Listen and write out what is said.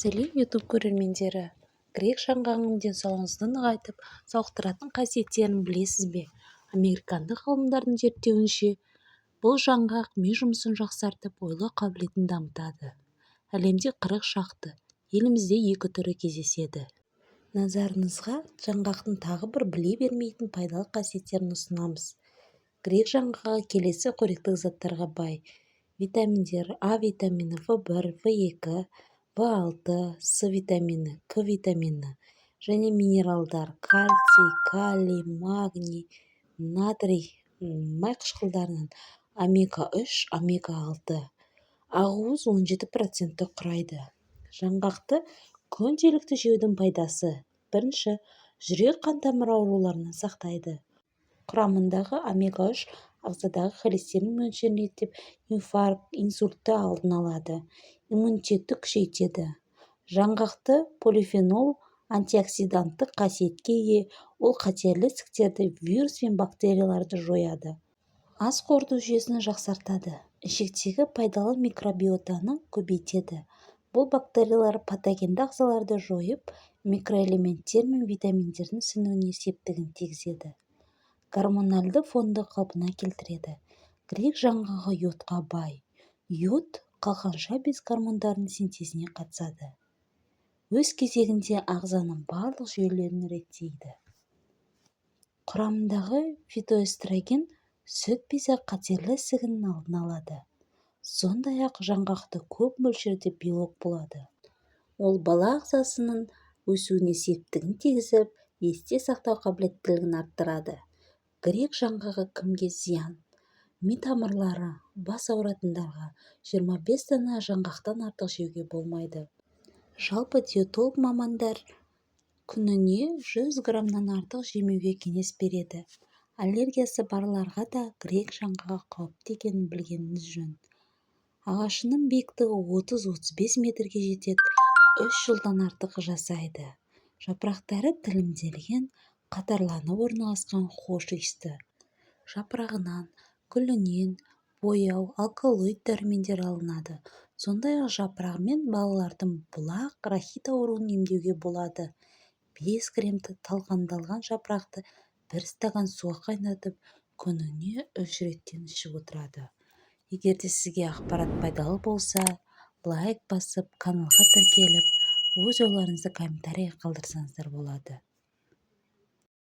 Сәлем YouTube көрермендері. Грек жаңғағының денсаулығыңызды нығайтып, сауықтыратын қасиеттерін білесіз бе? Американдық ғалымдардың зерттеуінше, бұл жаңғақ ми жұмысын жақсартып, ойлау қабілетін дамытады. Әлемде 40 шақты, елімізде 2 түрі кездеседі. Назарыңызға жаңғақтың тағы бір біле бермейтін пайдалы қасиеттерін ұсынамыз. Грек жаңғағы келесі қоректік заттарға бай: витаминдер: А витамині, В1, В2, В6, С витамині, К витамині және минералдар: кальций, калий, магний, натрий, май қышқылдарынан омега-3, омега-6. ақуыз 17% құрайды. Жаңғақты күнделікті жеудің пайдасы: бірінші, жүрек қан тамыры ауруларынан сақтайды. Құрамындағы омега-3 ағзадағы холестерин мөлшерін реттеп, инфаркт, инсультті алдын алады. Иммунитетті күшейтеді. Жаңғақты полифенол антиоксиданттық қасиетке ие, ол қатерлі ісіктерді, вирус пен бактерияларды жояды. Ас қорыту жүйесін жақсартады. Ішектегі пайдалы микробиотаны көбейтеді. Бұл бактериялар патогенді ағзаларды жойып, микроэлементтер мен витаминдердің сіңуіне септігін тигізеді. Гормональды фонды қалпына келтіреді. Грек жаңғағы йодқа бай. Йод қалқанша без гормондардың синтезіне қатысады. Өз кезегінде ағзаның барлық жүйелерін реттейді. Құрамындағы фитоэстроген сүт безі қатерлі ісігінің алдын алады. Сондай-ақ жаңғақты көп мөлшерде белок болады. Ол бала ағзасының өсуіне септігін тигізіп, есте сақтау қабілеттілігін арттырады. Грек жаңғағы кімге зиян? Ми тамырлары, бас ауыратындарға 25 дана жаңғақтан артық жеуге болмайды. Жалпы диетолог мамандар күніне 100 граммнан артық жемеуге кеңес береді. Аллергиясы барларға да грек жаңғағы қауіпті екенін білгеніңіз жөн. Ағашының биіктігі 30-35 метрге жетеді, 3 жылдан артық жасайды. Жапырақтары тілімделген, қатарланып орналасқан хош иісті. Жапырағынан, гүлінен бояу, алкалоид дәрумендер алынады. Сондай-ақ жапырағымен балалардың бұлақ, рахит ауруын емдеуге болады. 5 грамм талқандалған жапырақты 1 стакан суға қайнатып, күніне 3 реттен ішіп отырады. Егер де сізге ақпарат пайдалы болса, лайк басып, каналға тіркеліп, өз ойларыңызды комментарийға қалдырсаңыздар болады.